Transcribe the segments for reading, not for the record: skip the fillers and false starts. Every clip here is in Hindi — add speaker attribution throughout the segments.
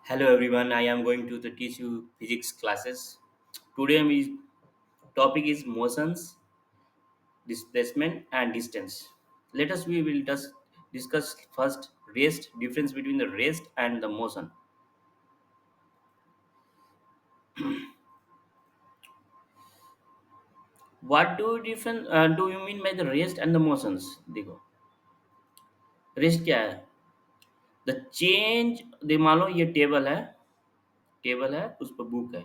Speaker 1: Hello everyone, I am going to teach you physics classes. Today my topic is motions, displacement and distance. Let us we will just discuss first rest, difference between the rest and the motion. What do you mean by the rest and the motions? देखो रेस्ट क्या है? द चेंज दे मान लो ये टेबल है उस पर बुक है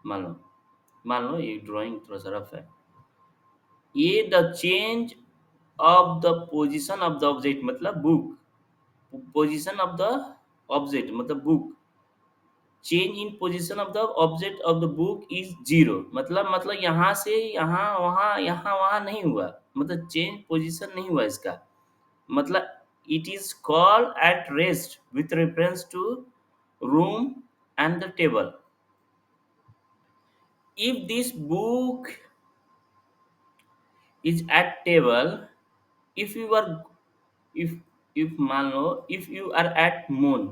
Speaker 1: मान लो ये ड्राइंग थोड़ा सा रफ है ये the change of the position of the object मतलब book position of the object मतलब book change in position of the object of the book is zero मतलब यहाँ से यहाँ वहाँ नहीं हुआ मतलब चेंज पोजीशन नहीं हुआ इसका मतलब it is called at rest with reference to room and the table if this book is at table if you are if if मान लो if you are at moon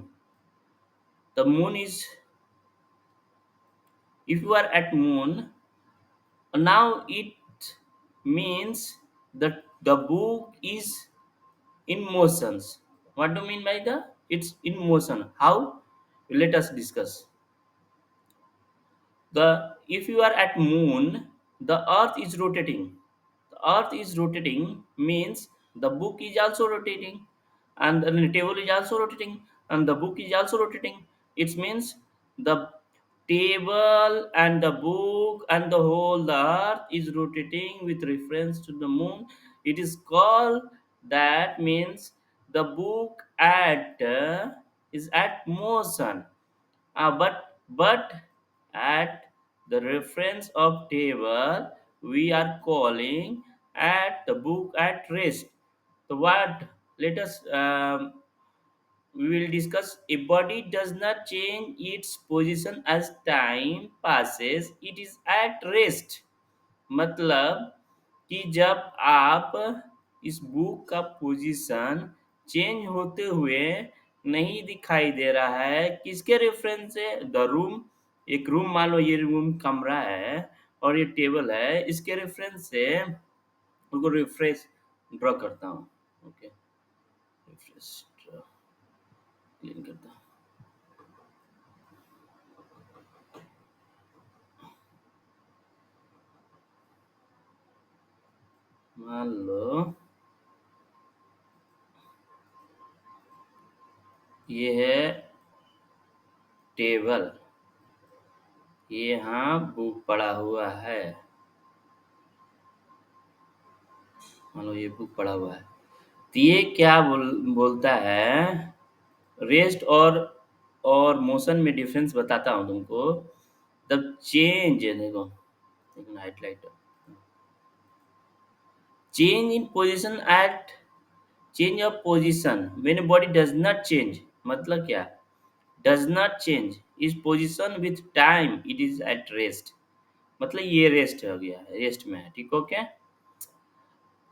Speaker 1: the moon is if you are at moon now it means that the book is in motions. What do you mean by the it's in motion? How? Let us discuss. The if you are at moon, the earth is rotating. The earth is rotating means the book is also rotating, and the table is also rotating, and the book is also rotating. It means the table and the book and the whole the earth is rotating with reference to the moon. It is called that means the book at is at motion but at the reference of table we are calling at the book at rest. The what? Let us we will discuss a body does not change its position as time passes. It is at rest. मतलब कि जब आप इस बुक का पोजीशन चेंज होते हुए नहीं दिखाई दे रहा है किसके रेफरेंस से द रूम एक रूम मान लो ये रूम कमरा है और ये टेबल है इसके रेफरेंस से उनको रिफ्रेश ड्रॉ करता हूँ ओके रिफ्रेश ड्रॉ क्लीन करता हूँ मान लो ये है टेबल ये यहाँ बुक पड़ा हुआ है मान लो ये बुक पड़ा हुआ है तो ये क्या बोलता है रेस्ट और मोशन में डिफरेंस बताता हूँ तुमको द चेंज देखो highlight change in position at change of position when body does not change मतलब क्या does not change is position with time it is at rest मतलब ये रेस्ट हो गया रेस्ट में है ठीक okay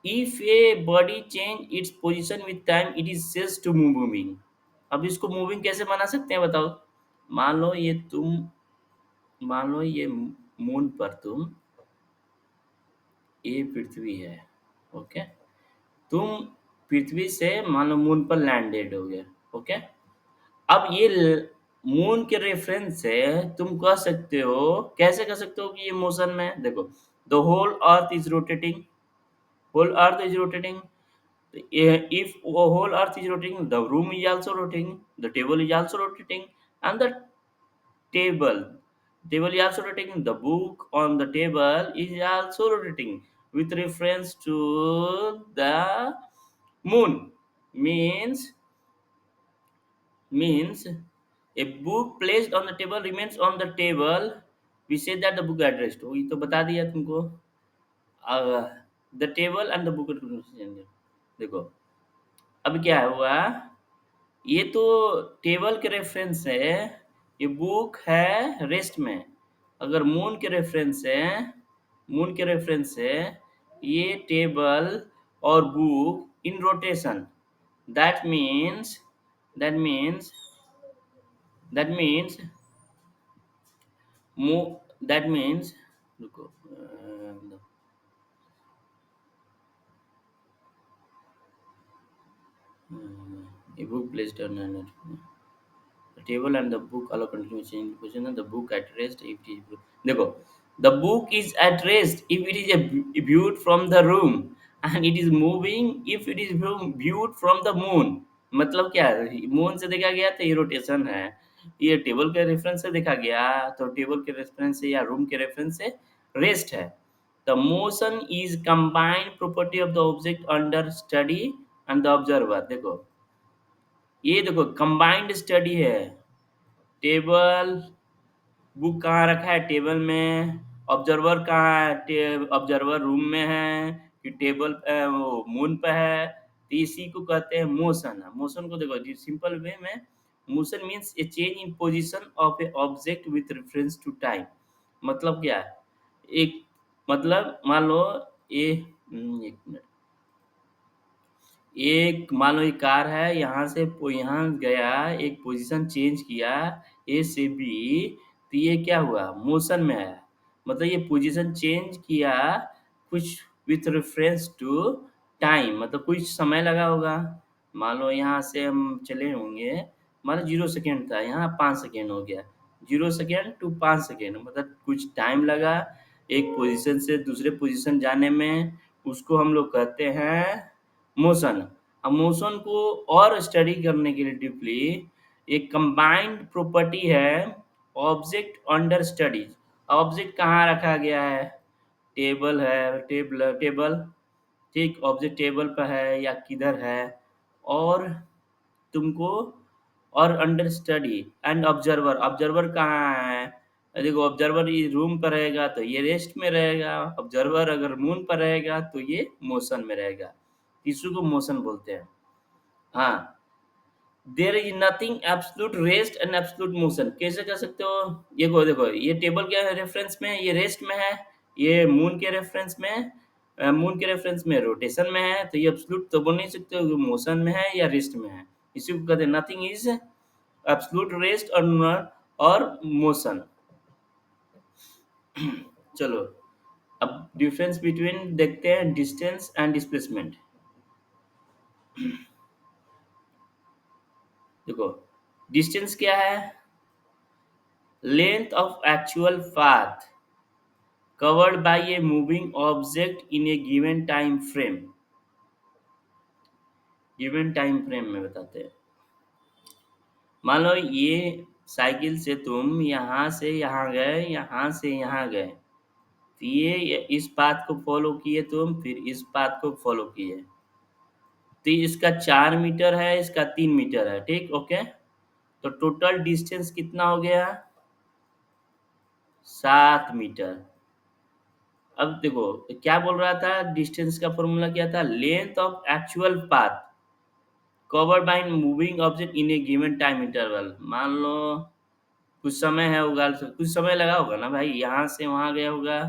Speaker 1: if a body change its position with time it is सेल्स टू मूविंग अब इसको मूविंग कैसे बना सकते हैं बताओ मान लो ये मून पर तुम ये पृथ्वी है ओके तुम पृथ्वी से मान लो मून पर लैंडेड हो गया ओके अब ये मून के रेफरेंस से तुम कह सकते हो कैसे कह सकते हो कि ये मोशन में है? देखो the whole earth is rotating whole earth is rotating if whole earth is rotating the room is also rotating the table is also rotating and the table is also rotating the book on the table is also rotating with reference to the moon means means a book placed on the table remains on the table we say that the book at rest ये तो बता दिया तुमको the table and the book देखो अब क्या हुआ ये तो टेबल के रेफरेंस से ये बुक है रेस्ट में अगर मून के रेफरेंस से ये टेबल और book in rotation that means that means That means that means रुको, a book placed on an the table and the book allow continuous change position and the book at rest if it is देखो, the book is at rest if it is viewed from the room and it is moving if it is viewed from the moon. मतलब क्या है, मून से देखा गया तो ये रोटेशन है, ये टेबल के रेफरेंस से देखा गया तो टेबल के रेफरेंस से या रूम के रेफरेंस से रेस्ट है. The motion is combined property of the object under study and the observer. देखो, ये देखो कंबाइंड स्टडी है. टेबल, बुक कहाँ रखा है? टेबल में. ऑब्जर्वर कहाँ है? ऑब्जर्वर रूम में है कि टेबल वो मून पे है. तो इसी को कहते हैं मोशन. मोशन को देखो जी सिंपल वे में, motion means a change in position of a object with reference to time. मतलब क्या है? एक मतलब मान लो ये, एक मिनट, एक मान लो एक कार है, यहाँ से यहाँ गया, एक पोजीशन चेंज किया ए से बी, तो ये क्या हुआ? मोशन में है. मतलब ये पोजीशन चेंज किया कुछ विथ रेफरेंस टू टाइम, मतलब कुछ समय लगा होगा. मान लो यहाँ से हम चले होंगे, मान लो 0 सेकेंड था, यहाँ 5 सेकेंड हो गया. 0 सेकेंड टू 5 सेकेंड मतलब कुछ टाइम लगा एक पोजीशन से दूसरे पोजीशन जाने में. उसको हम लोग कहते हैं मोशन. अब मोशन को और स्टडी करने के लिए डीपली, एक कंबाइंड प्रॉपर्टी है ऑब्जेक्ट अंडर स्टडीज. ऑब्जेक्ट कहाँ रखा गया है? टेबल है, टेबल, ठीक, ऑब्जेक्ट टेबल पर है या किधर है, और तुमको, और under study and observer. Observer कहाँ है? देखो ऑब्जर्वर ये रूम पर रहेगा तो ये रेस्ट में रहेगा. ऑब्जर्वर अगर मून पर रहेगा तो ये मोशन में रहेगा. इसी को मोशन बोलते हैं. हाँ, there is nothing absolute rest and absolute motion. कैसे कर सकते हो? ये देखो देखो, ये टेबल क्या है रेफरेंस में? ये रेस्ट में है. ये मून के रेफरेंस में, मून के रेफरेंस में रोटेशन में है. तो ये एब्सोल्यूट तो बोल नहीं सकते हो कि मोशन में है या रेस्ट में है. इसी को कहते हैं नथिंग इज एब्सोल्यूट रेस्ट और मोशन. चलो, अब डिफरेंस बिटवीन देखते हैं डिस्टेंस एंड डिस्प्लेसमेंट. देखो, डिस्टेंस क्या है? Length of actual path covered by a moving object in a given time frame. Given time frame में बताते हैं. मान लो ये साइकिल से तुम यहाँ से यहाँ गए, यहाँ से यहाँ गए, तो ये इस पाथ को फॉलो किए तुम, फिर इस पाथ को फॉलो किए, तो इसका 4 मीटर है, इसका 3 मीटर है, ठीक, ओके. तो टोटल डिस्टेंस कितना हो गया? 7 मीटर. अब देखो क्या बोल रहा था, डिस्टेंस का फॉर्मूला क्या था? Length of actual path covered by moving object in A given time interval. मान लो कुछ समय है होगा, तो कुछ समय लगा होगा ना भाई, यहाँ से वहाँ गया होगा,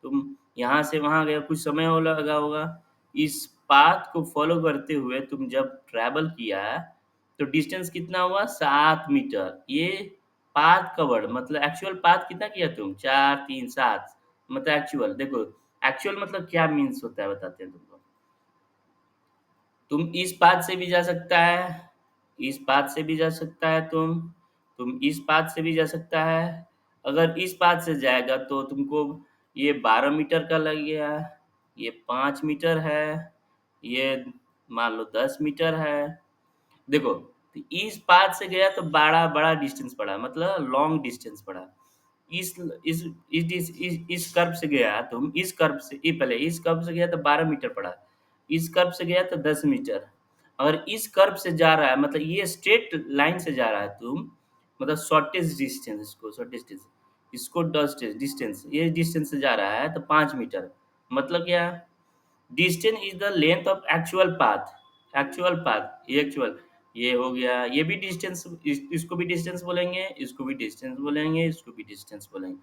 Speaker 1: तुम यहाँ से वहाँ गए, कुछ समय हो लगा होगा. इस पाथ को फॉलो करते हुए तुम जब ट्रैवल किया तो डिस्टेंस कितना हुआ? 7 मीटर. ये पाथ कवर्ड मतलब एक्चुअल पाथ कितना किया तुम? 4 3 7, मतलब एक्चुअल. देखो एक्चुअल मतलब क्या मीन्स होता है बताते हैं तुमको. तुम इस पाथ से भी जा सकता है, इस पाथ से भी जा सकता है तुम इस पाथ से भी जा सकता है. अगर इस पाथ से जाएगा तो तुमको ये 12 मीटर का लग गया, ये 5 मीटर है, ये मान लो 10 मीटर है. देखो, तो इस पाथ से गया तो बड़ा बड़ा डिस्टेंस पड़ा, मतलब लॉन्ग डिस्टेंस पड़ा. इस इस कर्व से गया तुम, इस कर्व से ये पहले इस कर्व से गया तो 12 मीटर पड़ा, इस कर्व से गया तो 10 मीटर. अगर इस कर्व से जा रहा है मतलब ये स्ट्रेट लाइन से जा रहा है तुम, मतलब शॉर्टेस्ट डिस्टेंस, इसको शॉर्टेस्ट डिस्टेंस, इसको डिस्टेंस, ये डिस्टेंस से जा रहा है तो 5 मीटर. मतलब क्या? Distance is the length of actual path. Actual path, ये एक्चुअल, ये हो गया, ये भी डिस्टेंस, इसको भी डिस्टेंस बोलेंगे, इसको भी डिस्टेंस बोलेंगे, इसको भी डिस्टेंस बोलेंगे.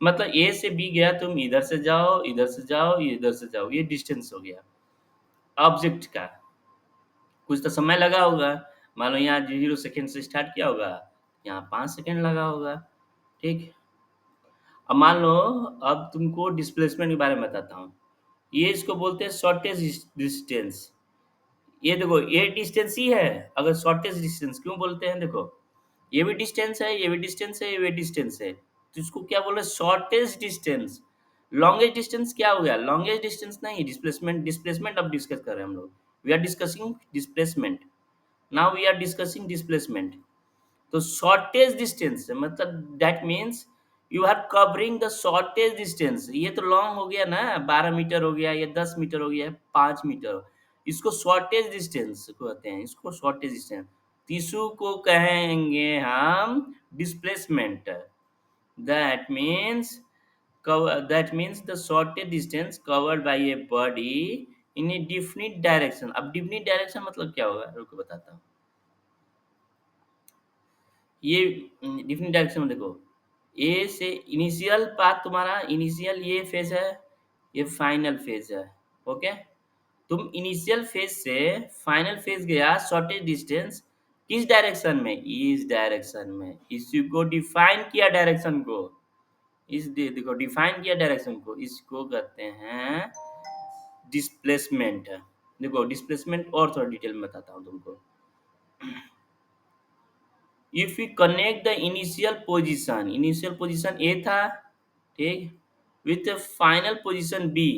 Speaker 1: मतलब ए से बी गया तुम, इधर से जाओ, इधर से जाओ, इधर से जाओ, ये डिस्टेंस हो गया ऑब्जेक्ट का. कुछ तो समय लगा होगा. मान लो यहाँ 0 सेकंड से स्टार्ट किया होगा, यहाँ 5 सेकेंड लगा होगा। ठीक। अब मान लो, अब तुमको डिस्प्लेसमेंट के बारे में बताता हूँ। ये इसको बोलते हैं शॉर्टेज डिस्टेंस। ये देखो, ये डिस्टेंस ही है। अगर शॉर्टेज डिस्टेंस क्यों बोलते हैं, देखो, ये भी डिस्टेंस है, ये भी डिस्टेंस है, ये भी डिस्टेंस है, तो इसको क्या बोल रहे हैं, शॉर्टेज डिस्टेंस। लॉन्गेस्ट डिस्टेंस क्या हो गया, लॉन्गेस्ट डिस्टेंस नहीं, डिस्प्लेसमेंट। डिस्प्लेसमेंट अब डिस्कस कर रहे हैं हम लोग। We are discussing displacement. Now we are discussing displacement. तो शॉर्टेज डिस्टेंस मतलब that means you are covering the shortest distance. ये तो लॉन्ग हो गया ना, 12 मीटर हो गया, या 10 मीटर हो गया, 5 मीटर। इसको शॉर्टेज डिस्टेंस कहते हैं, इसको शॉर्टेज डिस्टेंस। तीसू को कहेंगे हम displacement. That means that means the shortest distance covered by a body in a definite direction। अब definite direction मतलब क्या होगा, रुको बताता हूँ। ये डिफरेंट डायरेक्शन में देखो, ए से इनिशियल पाथ तुम्हारा, इनिशियल ये फेज है, ये फाइनल फेज है। ओके। तुम इनिशियल फेज से फाइनल फेज गया, शॉर्टेज डिस्टेंस किस डायरेक्शन में, इस डायरेक्शन में। इसी को डिफाइन किया डायरेक्शन को, देखो डिफाइन किया डायरेक्शन को, इसको कहते हैं डिस्प्लेसमेंट। देखो डिस्प्लेसमेंट और थोड़ा डिटेल में बताता हूँ तुमको। If you connect the initial position A था, ठीक, with final position B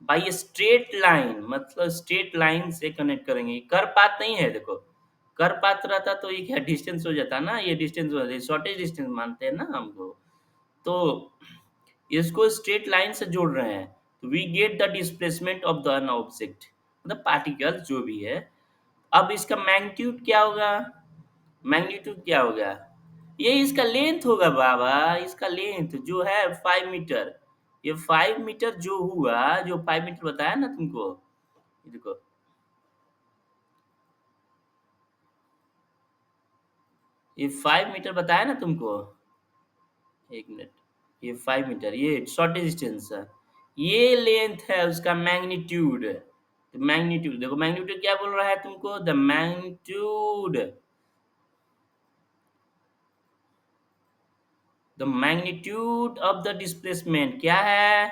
Speaker 1: by a straight line, मतलब स्ट्रेट लाइन से कनेक्ट करेंगे। कर पात नहीं है, देखो कर पात रहता तो ये क्या डिस्टेंस हो जाता ना, ये डिस्टेंस हो जाता, शॉर्टेज डिस्टेंस मानते हैं ना हमको। तो इसको स्ट्रेट लाइन से जोड़ रहे हैं, तो we get the displacement of the object, मतलब पार्टिकल जो भी है। अब इसका मैग्नीट्यूड क्या होगा, मैग्नीट्यूड क्या होगा, ये इसका लेंथ होगा बाबा, इसका लेंथ जो है 5 मीटर। ये 5 मीटर जो हुआ, जो 5 मीटर बताया ना तुमको, ये देखो, ये 5 मीटर बताया ना तुमको। 1 मिनट, ये 5 मीटर, ये शॉर्टेज डिस्टेंस है। ये लेंथ है उसका मैग्नीट्यूड। तो मैग्नीट्यूड देखो, मैग्नीट्यूड क्या बोल रहा है तुमको, the magnitude, the magnitude of the displacement क्या है,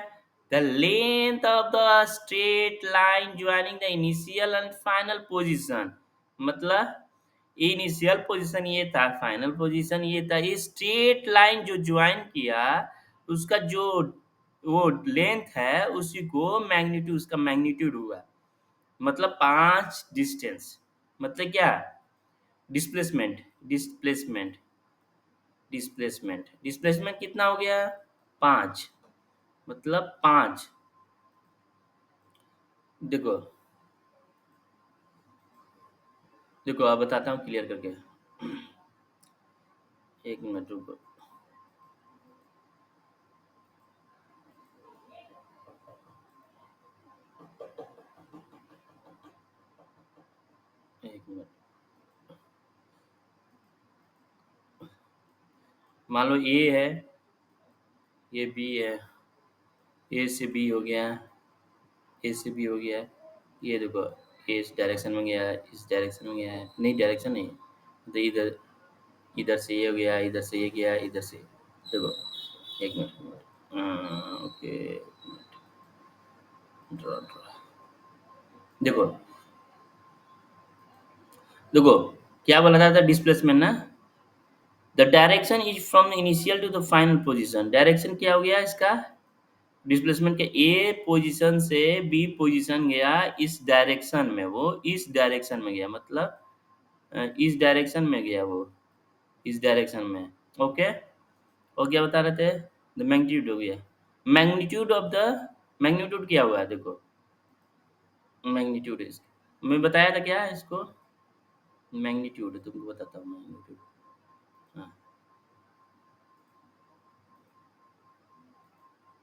Speaker 1: the length of the straight line joining the initial and final position. मतलब इनिशियल पोजीशन ये था, फाइनल पोजीशन ये था, ये स्ट्रेट लाइन जो ज्वाइन किया, उसका जो वो लेंथ है, उसी को मैग्नीट्यूड, उसका मैग्नीट्यूड हुआ। मतलब 5 डिस्टेंस, मतलब क्या, डिस्प्लेसमेंट, डिस्प्लेसमेंट, डिस्प्लेसमेंट, डिस्प्लेसमेंट कितना हो गया, 5, मतलब 5। देखो, देखो अब बताता हूँ क्लियर करके। 1 मिनट रुको। 1 मिनट, मान लो ए है, ये बी है, ए से बी हो गया, ए से बी हो गया। ये देखो, ये इस डायरेक्शन में गया है, इस डायरेक्शन में गया है, नहीं डायरेक्शन नहीं, तो इधर, इधर से ये हो गया, इधर से ये गया, इधर से, देखो। 1 मिनट, ओके, ड्रॉ ड्रॉ, देखो, देखो क्या बोला था डिस्प्लेसमेंट ना, the direction is from initial to the final position. Direction क्या हो गया इसका, डिस्प्लेसमेंट के ए पोजीशन से बी पोजीशन गया, इस डायरेक्शन में, वो इस डायरेक्शन में गया, मतलब इस डायरेक्शन में गया वो, इस डायरेक्शन में। ओके। और क्या बता रहे थे, द मैग्नीट्यूड हो गया, मैग्नीट्यूड ऑफ द, मैग्नीट्यूड क्या हुआ देखो, मैग्नीट्यूड इस, मैं बताया था क्या इसको, मैग्नीट्यूड तुमको बताता हूँ मैग्नीट्यूड। हाँ,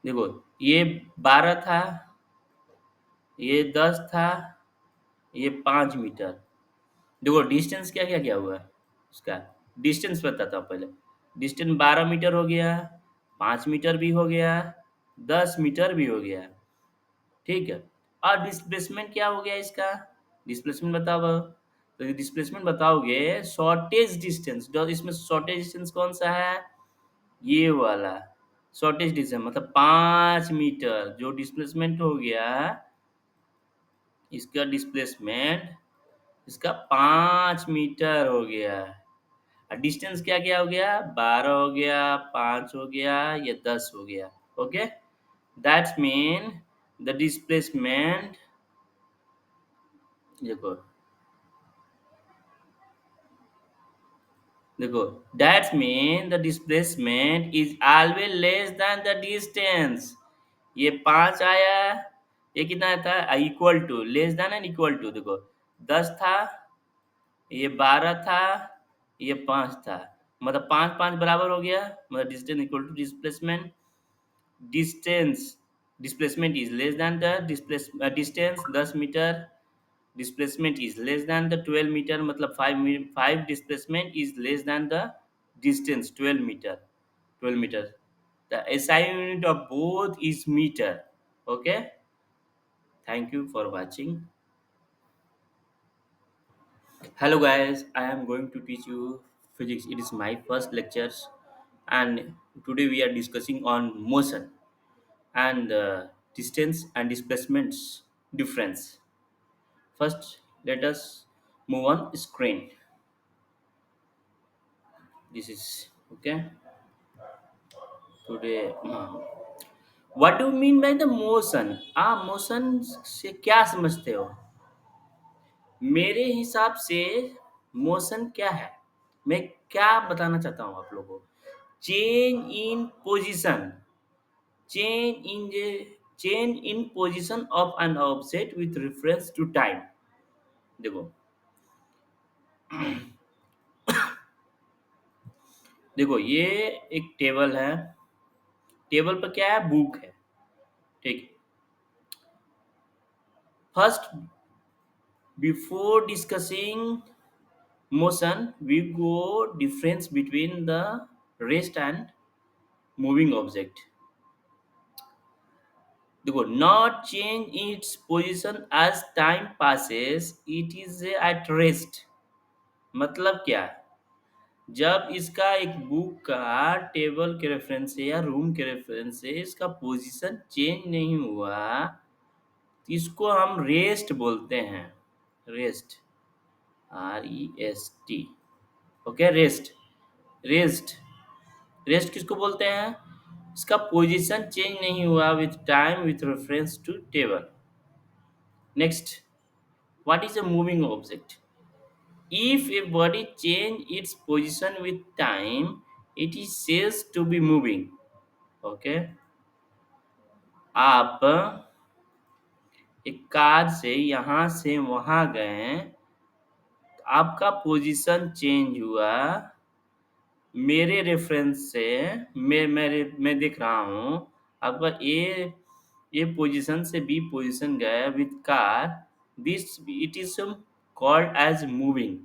Speaker 1: देखो, ये 12 था, ये 10 था, ये 5 मीटर। देखो डिस्टेंस क्या क्या क्या हुआ उसका, डिस्टेंस बताता हूँ पहले। डिस्टेंस 12 मीटर हो गया, 5 मीटर भी हो गया, 10 मीटर भी हो गया। ठीक है। और डिस्प्लेसमेंट क्या हो गया इसका, डिस्प्लेसमेंट बताओ। तो डिस्प्लेसमेंट बताओगे शॉर्टेज डिस्टेंस, जो इसमें शॉर्टेज डिस्टेंस कौन सा है, ये वाला शॉर्टेज डिस्टेंस मतलब 5 मीटर जो डिस्प्लेसमेंट हो गया, इसका डिस्प्लेसमेंट इसका 5 मीटर हो गया। और डिस्टेंस क्या क्या हो गया, 12 हो गया, 5 हो गया, या 10 हो गया। Okay, that's mean the displacement, देखो देखो that's mean the displacement is always less than the distance. ये 5 आया, ये कितना था, equal to, less than and equal to, देखो 10 था, ये 12 था, ये 5 था, मतलब 5 5 बराबर हो गया, मतलब distance equal to displacement. Distance displacement is less than the distance 10 metre, displacement is less than the 12 meter, मतलब 5 displacement is less than the distance 12 meter. The SI unit of both is meter. Okay, thank you for watching. Hello guys, I am going to teach you physics. It is my first lectures, and today we are discussing on motion and distance and displacements difference. First, let us move on screen. This is okay today. What do mean by the motion, आप मोशन से क्या समझते हो? मेरे हिसाब से मोशन क्या है, मैं क्या बताना चाहता हूँ आप लोगों को, change in position, change in change in position of an object with reference to time. देखो देखो ये एक टेबल है, टेबल पर क्या है, बुक है, ठीक है। First, before discussing motion we go difference between the rest and moving object। देखो, not change its position as time passes, it is at rest। मतलब क्या, जब इसका एक बुक का टेबल के रेफरेंस से या रूम के रेफरेंस से इसका पोजीशन चेंज नहीं हुआ, तो इसको हम रेस्ट बोलते हैं, rest, REST। Okay, rest, rest, rest किसको बोलते हैं, इसका पोजीशन चेंज नहीं हुआ with time with reference to table. Next, what is a moving object, if a body change its position with time it is says to be moving. Okay, आप एक कार से यहां से वहां गए, आपका पोजीशन चेंज हुआ, मेरे रेफरेंस से मैं देख रहा हूँ आपका ए पोजीशन से बी पोजीशन गया with car, this it is called as moving.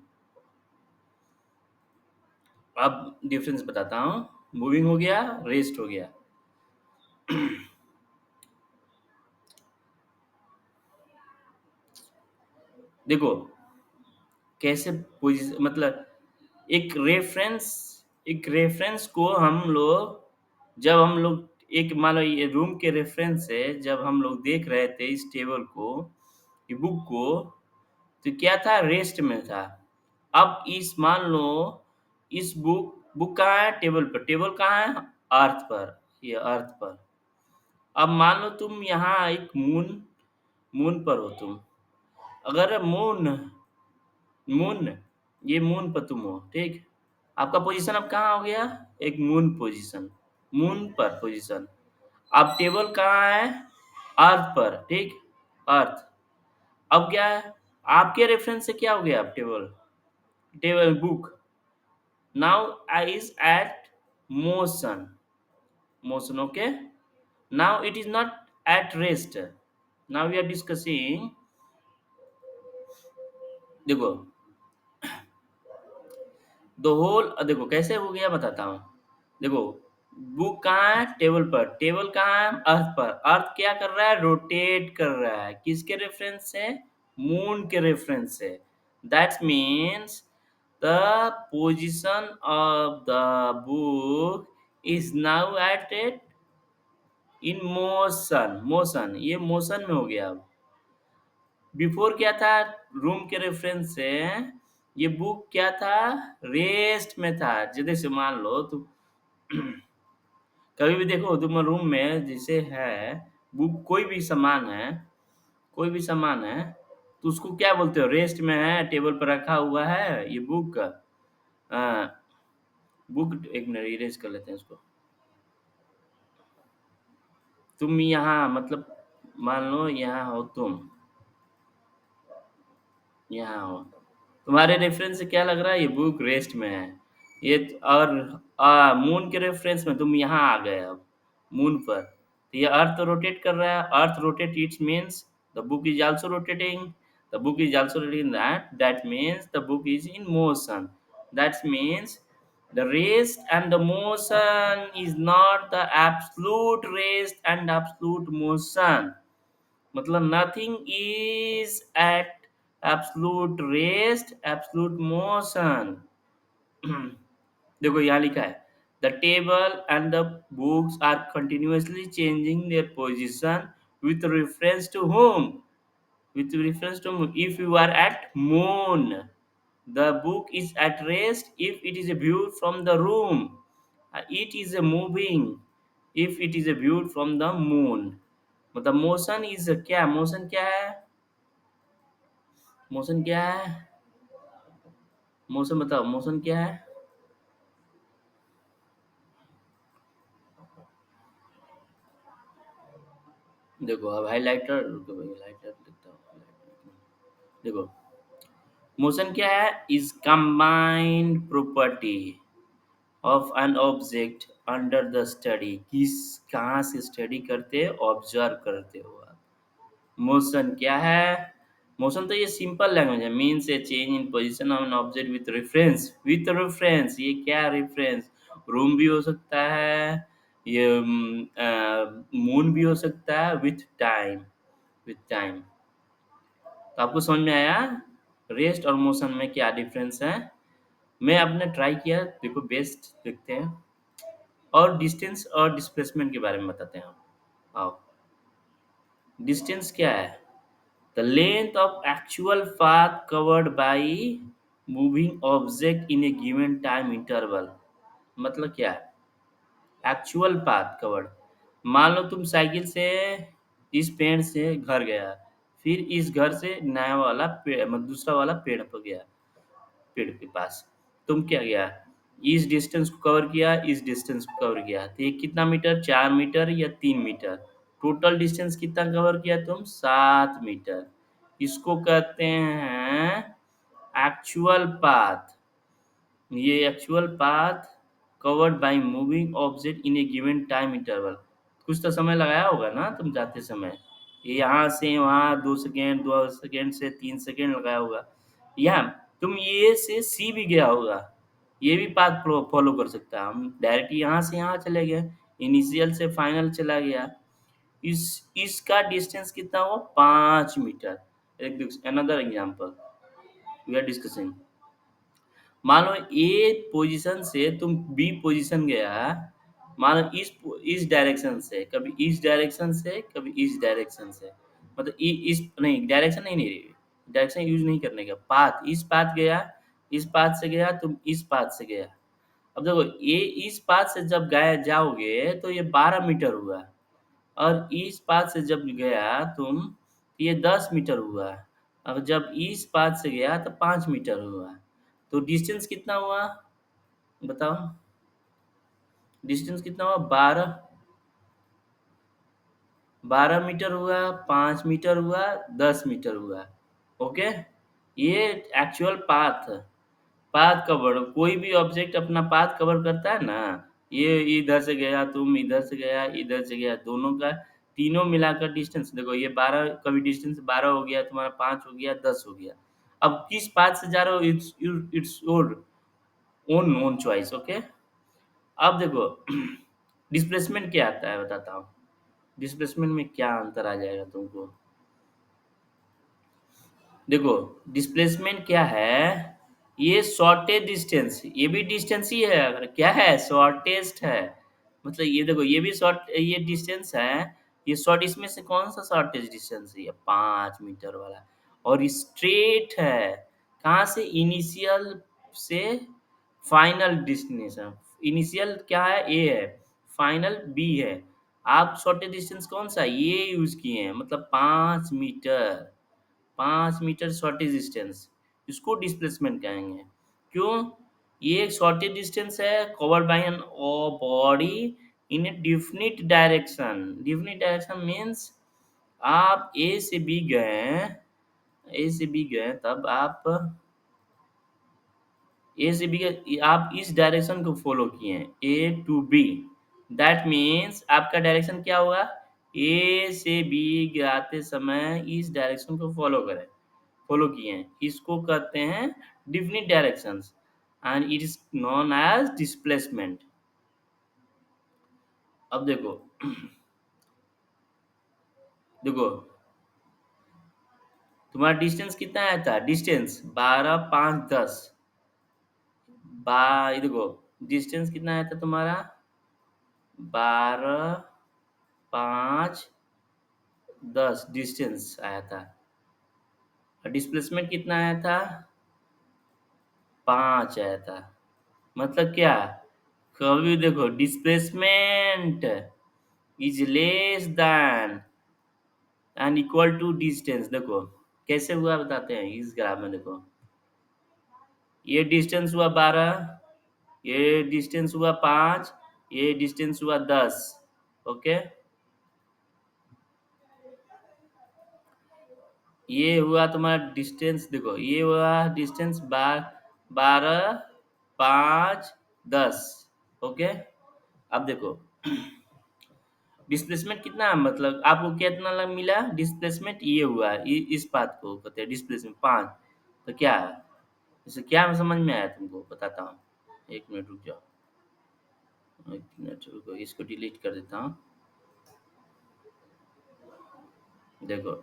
Speaker 1: अब डिफरेंस बताता हूँ, मूविंग हो गया, रेस्ट हो गया। देखो कैसे पोजीशन, मतलब एक रेफरेंस, एक रेफरेंस को हम लोग, जब हम लोग एक मान लो ये रूम के रेफरेंस से जब हम लोग देख रहे थे इस टेबल को, ये बुक को, तो क्या था, रेस्ट में था। अब इस मान लो इस बुक कहाँ है, टेबल पर, टेबल कहाँ है, अर्थ पर, ये अर्थ पर। अब मान लो तुम यहाँ एक मून पर हो तुम, अगर मून मून ये मून पर तुम हो, ठीक, आपका पोजीशन अब कहाँ हो गया, एक मून पोजीशन, मून पर पोजीशन। अब टेबल कहाँ है, अर्थ पर, ठीक, अर्थ। अब क्या है, आपके रेफरेंस से क्या हो गया, अब table, table book now is at motion, motion, okay, now it is not at rest। now we are discussing, देखो द होल, देखो कैसे हो गया बताता हूँ। देखो बुक कहाँ है, टेबल पर, टेबल कहाँ है, अर्थ पर, अर्थ क्या कर रहा है, रोटेट कर रहा है, किसके रेफरेंस से, मून के रेफरेंस से। That means the position of the book is now at it in motion, ये मोशन में हो गया अब। बिफोर क्या था, रूम के रेफरेंस से ये बुक क्या था, रेस्ट में था। जैसे मान लो तुम कभी भी देखो तुम रूम में जैसे है, बुक कोई भी सामान है, कोई भी सामान है, तो उसको क्या बोलते हो, रेस्ट में है, टेबल पर रखा हुआ है ये बुक। बुक एक मिनट इरेज कर लेते हैं इसको। तुम यहाँ मतलब मान लो यहाँ हो तुम, यहाँ हो, तुम्हारे रेफरेंस से क्या लग रहा है, ये बुक रेस्ट में है। ये और मून के रेफरेंस में तुम यहाँ आ गए अब मून पर, तो ये अर्थ रोटेट कर रहा है, earth rotate it's means the book is also rotating, the book is also rotating, that means the book is in motion. That means the rest and the motion is not the absolute rest and absolute motion। मतलब nothing is at absolute rest absolute motion। देखो यहाँ लिखा है the table and the books are continuously changing their position with reference to whom, with reference to moon। If you are at moon, the book is at rest if it is viewed from the room, it is a moving if it is viewed from the moon। मतलब मोशन इज क्या, मोशन क्या है, मोशन क्या है, मोशन बताओ, मोशन क्या है। देखो अब हाइलाइटर, रुको भाई हाइलाइटर लिखता हूँ। देखो मोशन क्या है, is combined property of an object under the study. किस, कहाँ से स्टडी करते हो, ऑब्जर्व करते हो आप। मोशन क्या है, मोशन तो ये सिंपल लैंग्वेज है, means a change in position of an object with reference. ये क्या रेफरेंस, रूम भी हो सकता है, ये मून भी हो सकता है, विथ टाइम, विथ टाइम। तो आपको समझ में आया रेस्ट और मोशन में क्या डिफरेंस है। मैं आपने ट्राई किया, देखो बेस्ट देखते हैं। और डिस्टेंस और डिस्प्लेसमेंट के बारे में बताते हैं हम। आओ, डिस्टेंस क्या है, the length of actual path covered by moving object in A given time interval. मतलब क्या है, एक्चुअल पाथ कवर्ड, मान लो तुम साइकिल से इस पेड़ से घर गया, फिर इस घर से नया वाला पेड़ मतलब दूसरा वाला पेड़ पर गया, पेड़ के पास तुम क्या गया, इस डिस्टेंस को कवर किया, इस डिस्टेंस को कवर किया, तो ये कितना मीटर, 4 मीटर या 3 मीटर, टोटल डिस्टेंस कितना कवर किया तुम, 7 मीटर। इसको कहते हैं एक्चुअल पाथ। ये actual path covered by moving object in A given time interval. कुछ तो समय लगाया होगा ना तुम जाते समय, ये यहाँ से वहाँ 2 सेकेंड, 2 सेकेंड से 3 सेकेंड लगाया होगा। यहाँ तुम ये से सी भी गया होगा, ये भी पाथ फॉलो कर सकता है। हम डायरेक्ट यहाँ से यहाँ चले गए, इनिशियल से फाइनल चला गया। इस इसका डिस्टेंस कितना हुआ, 5 मीटर। एक another example we are discussing, मान लो ए पोजीशन से तुम बी पोजीशन गया, मान लो इस डायरेक्शन से, कभी इस डायरेक्शन से, कभी इस डायरेक्शन से, मतलब इस नहीं डायरेक्शन नहीं डायरेक्शन यूज नहीं करने का, पाथ, इस पाथ गया, इस पाथ से गया, तुम इस पाथ से गया। अब देखो ये इस पाथ से जब गए जाओगे तो ये 12 मीटर हुआ, और इस पाथ से जब गया तुम तो ये 10 मीटर हुआ। अब जब इस पाथ से गया तो 5 मीटर हुआ। तो डिस्टेंस कितना हुआ बताओ, डिस्टेंस कितना हुआ, 12 मीटर हुआ, 5 मीटर हुआ, 10 मीटर हुआ। ओके, ये एक्चुअल पाथ, पाथ कवर, कोई भी ऑब्जेक्ट अपना पाथ कवर करता है ना, ये इधर से गया, तुम इधर से गया, इधर से गया, दोनों का तीनों मिलाकर डिस्टेंस देखो, ये 12, कभी डिस्टेंस 12 हो गया तुम्हारा, 5 हो गया, 10 हो गया। अब किस पाथ से जा रहे हो, it's your own own choice. Okay, अब देखो डिस्प्लेसमेंट क्या आता है बताता हूँ, डिस्प्लेसमेंट में क्या अंतर आ जाएगा तुमको। देखो डिस्प्लेसमेंट क्या है, ये शॉर्टेज डिस्टेंस, ये भी डिस्टेंस ही है, अगर क्या है शॉर्टेस्ट है, मतलब ये देखो ये भी शॉर्ट ये डिस्टेंस है, ये शॉर्ट, इसमें से कौन सा शॉर्टेज डिस्टेंस है, ये 5 मीटर वाला, और स्ट्रेट है, कहाँ से इनिशियल से फाइनल डेस्टिनेशन, इनिशियल क्या है ए है, फाइनल बी है, आप शॉर्टेज डिस्टेंस कौन सा ये यूज किए हैं, मतलब 5 मीटर, 5 मीटर शॉर्टेज डिस्टेंस, इसको डिस्प्लेसमेंट कहेंगे। क्यों? ये एक शॉर्टेज डिस्टेंस है covered by an body in a definite direction, definite direction means आप ए से बी गए, ए से बी गए, तब आप ए से बी के आप इस डायरेक्शन को फॉलो किए हैं, ए टू बी, दैट मीन्स आपका डायरेक्शन क्या होगा, ए से बी आते समय इस डायरेक्शन को फॉलो करें, फॉलो किए हैं, इसको कहते हैं definite directions and it is known as displacement. अब देखो देखो तुम्हारा डिस्टेंस कितना आया था, डिस्टेंस 12 5 10, ये देखो डिस्टेंस कितना आया था तुम्हारा, 12 5 10 डिस्टेंस आया था, और डिस्प्लेसमेंट कितना आया था, 5 आया था, मतलब क्या, कभी देखो displacement is less than and equal to distance, देखो कैसे हुआ बताते हैं, इस ग्राफ में देखो, ये डिस्टेंस हुआ 12, ये डिस्टेंस हुआ 5, ये डिस्टेंस हुआ 10, ओके, ये हुआ तुम्हारा डिस्टेंस, देखो ये हुआ डिस्टेंस 12 5 10, ओके। अब देखो डिस्प्लेसमेंट कितना है, मतलब आपको कितना मिला डिस्प्लेसमेंट, ये हुआ इस बात को कहते हैं डिस्प्लेसमेंट 5, तो क्या है, इसे क्या समझ में आया तुमको बताता हूँ, एक मिनट रुक जाओ, एक मिनट रुको, इसको डिलीट कर देता हूँ। देखो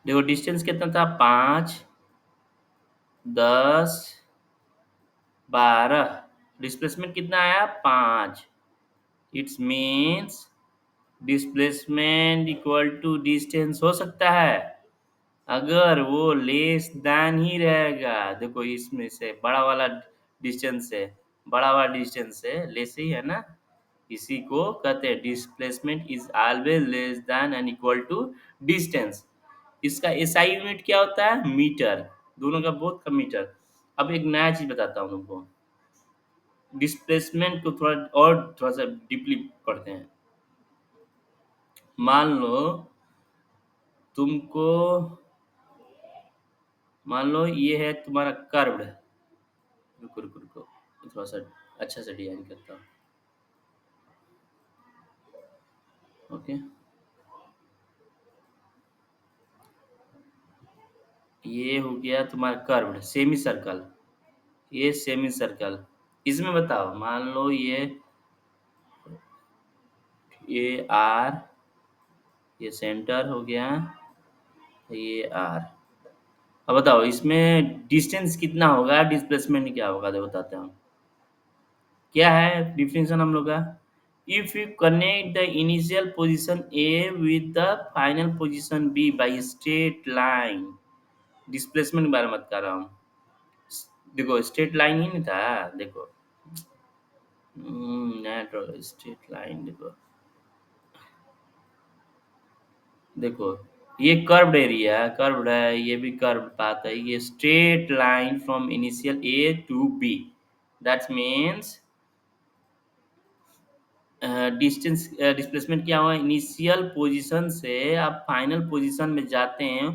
Speaker 1: देखो डिस्टेंस कितना था, 5 10 12, डिस्प्लेसमेंट कितना आया, 5, it's means displacement equal to distance हो सकता है, अगर वो लेस देन ही रहेगा, देखो इसमें से बड़ा वाला डिस्टेंस है, बड़ा वाला डिस्टेंस है लेस ही है ना, इसी को कहते हैं displacement is always less than and equal to distance, इसका एसआई यूनिट क्या होता है, मीटर, दोनों का बोथ का मीटर। अब एक नया चीज बताता हूँ तुमको, डिस्प्लेसमेंट को थोड़ा सा डीपली पढ़ते हैं, मान लो तुमको, मान लो ये है तुम्हारा कर्व्ड, रुको रुको रुको, थोड़ा सा अच्छा से डिजाइन करता हूँ, ओके, ये हो गया तुम्हारा कर्व्ड सेमी सर्कल, ये सेमी सर्कल, इसमें बताओ मान लो ये आर, ये सेंटर हो गया, ये आर, अब बताओ इसमें डिस्टेंस कितना होगा, डिस्प्लेसमेंट क्या होगा, तो बताते हैं, क्या है डिफिनेशन हम लोग का, if you connect the initial position A with the final position B by straight line, displacement के बारे में बात कर रहा हूँ, देखो स्ट्रेट लाइन ही नहीं था, देखो स्ट्रेट लाइन, देखो देखो ये कर्व्ड एरिया, कर्व्ड है, ये भी कर्व पाथ है, ये straight line from initial A to B, that means distance displacement क्या हुआ, इनिशियल पोजीशन से आप फाइनल पोजीशन में जाते हैं,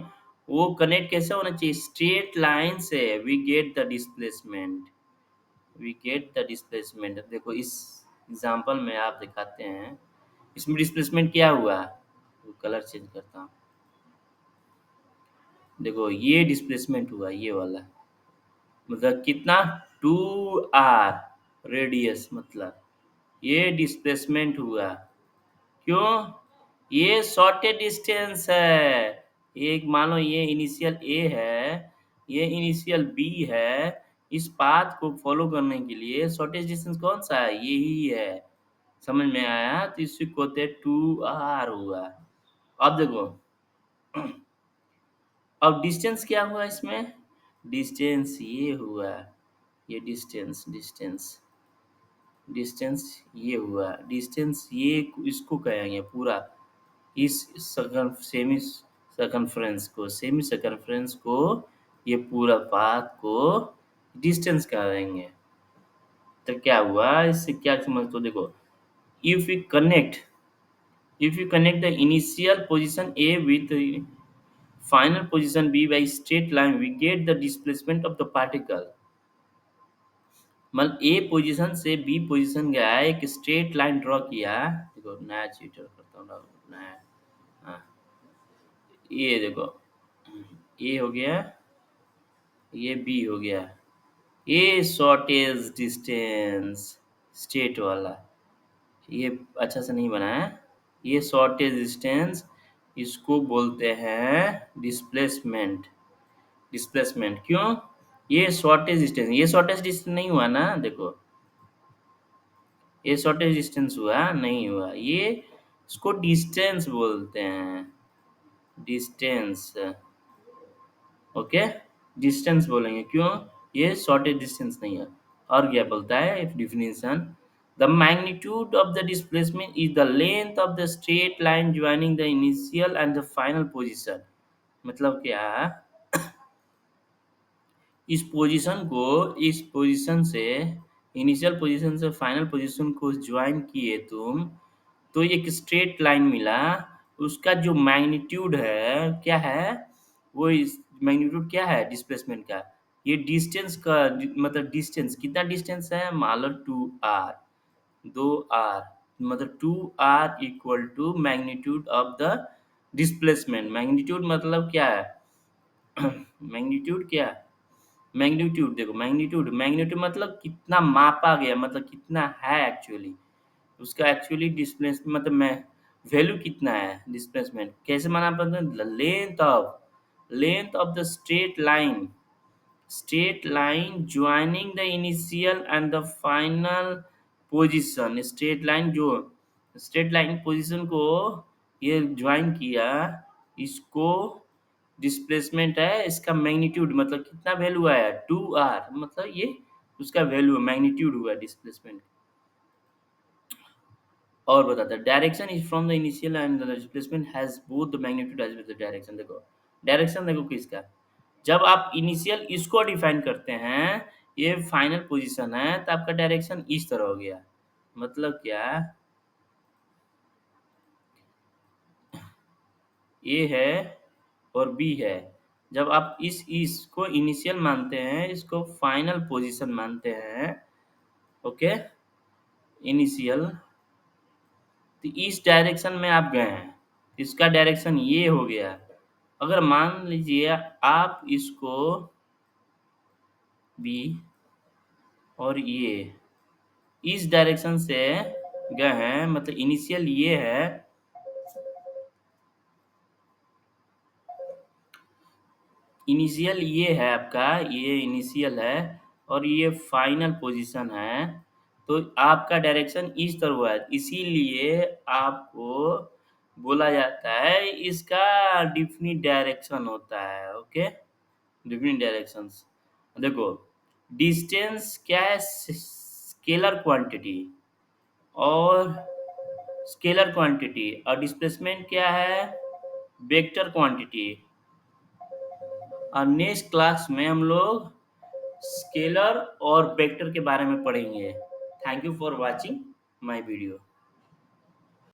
Speaker 1: वो कनेक्ट कैसे होना चाहिए, स्ट्रेट लाइन से, we get the displacement, we get the displacement, देखो इस एग्जांपल में आप दिखाते हैं, इसमें डिस्प्लेसमेंट क्या हुआ, तो कलर चेंज करता हूँ, देखो ये डिस्प्लेसमेंट हुआ ये वाला, मतलब कितना, 2 आर रेडियस, मतलब ये डिस्प्लेसमेंट हुआ। क्यों? ये शॉर्टेड डिस्टेंस है। एक मान लो ये इनिशियल ए है, ये इनिशियल बी है। इस पाथ को फॉलो करने के लिए शॉर्टेस्ट डिस्टेंस कौन सा है? यही है। समझ में आया? तो इसी को कहते हैं 2r हुआ। अब देखो, अब डिस्टेंस क्या हुआ इसमें? डिस्टेंस ये हुआ, ये डिस्टेंस डिस्टेंस डिस्टेंस ये हुआ। डिस्टेंस ये इसको कहेंगे पूरा, इस सेमी सर्कमफ्रेंस को, ये पूरा पाथ को डिस्टेंस कहेंगे। तो क्या हुआ इससे, क्या समझ तो देखो, if you connect if you connect the initial position A with final position B by straight line, we get the displacement of the particle. मतलब ए पोजीशन से बी पोजीशन गया है, एक स्ट्रेट लाइन ड्रॉ किया। देखो नया चीटर करता हूँ, नया। हाँ, ये देखो, ए हो गया, ये बी हो गया। ये शॉर्टेज डिस्टेंस स्ट्रेट वाला, ये अच्छा से नहीं बना है। ये शॉर्टेज डिस्टेंस, इसको बोलते हैं डिस्प्लेसमेंट। डिस्प्लेसमेंट क्यों? ये शॉर्टेज डिस्टेंस, ये शॉर्टेज डिस्टेंस नहीं हुआ ना, देखो ये शॉर्टेज डिस्टेंस हुआ नहीं हुआ, ये इसको डिस्टेंस बोलते हैं। डिस्टेंस, ओके, डिस्टेंस बोलेंगे। क्यों? ये शॉर्टेज डिस्टेंस नहीं है। और क्या बोलता है definition? The magnitude of the displacement is the length of the straight line joining the initial and the final position. मतलब क्या, इस पोजीशन से, इनिशियल पोजीशन से फाइनल पोजीशन को ज्वाइन किए तुम, तो एक स्ट्रेट लाइन मिला। उसका जो मैग्नीट्यूड है क्या है, वो इस मैग्नीट्यूड क्या है डिस्प्लेसमेंट का, ये डिस्टेंस का मतलब डिस्टेंस कितना डिस्टेंस है, मान लो 2r, 2r, मतलब 2r equal to magnitude of the displacement. Magnitude मतलब क्या है? मैग्नीट्यूड क्या है? मैग्नीट्यूड देखो, मैग्नीट्यूड मतलब कितना मापा गया, मतलब कितना है एक्चुअली, उसका एक्चुअली डिस्प्लेसमेंट मतलब मैं वैल्यू कितना है। डिस्प्लेसमेंट कैसे माना पड़ता है? Length of the straight line joining the initial and the final position. Straight line position को ये ज्वाइन किया, इसको डिस्प्लेसमेंट है। इसका मैग्नीट्यूड मतलब कितना वैल्यू आया, 2r, मतलब ये उसका वैल्यू मैग्नीट्यूड हुआ डिस्प्लेसमेंट। और बताता है direction is from the initial and the displacement has both the magnitude as well the direction. देखो डायरेक्शन देखो किसका, जब आप इनिशियल इसको डिफाइन करते हैं, ये फाइनल पोजीशन है, तो आपका डायरेक्शन इस तरह हो गया। मतलब क्या, ए है और बी है। जब आप इसको इनिशियल मानते हैं, इसको फाइनल पोजीशन मानते हैं, ओके, इनिशियल, तो इस डायरेक्शन में आप गए हैं, इसका डायरेक्शन ये हो गया। अगर मान लीजिए आप इसको बी और ये इस डायरेक्शन से गए हैं, मतलब इनिशियल ये है, इनिशियल ये है आपका, ये इनिशियल है और ये फाइनल पोजीशन है, तो आपका डायरेक्शन इस तरह हुआ है। इसीलिए आपको बोला जाता है इसका डिफिनिट डायरेक्शन होता है, ओके, डिफरेंट डायरेक्शंस। देखो डिस्टेंस क्या है, स्केलर क्वांटिटी, और और डिस्प्लेसमेंट क्या है, वेक्टर क्वांटिटी। और नेक्स्ट क्लास में हम लोग स्केलर और वेक्टर के बारे में पढ़ेंगे। Thank you for watching my video.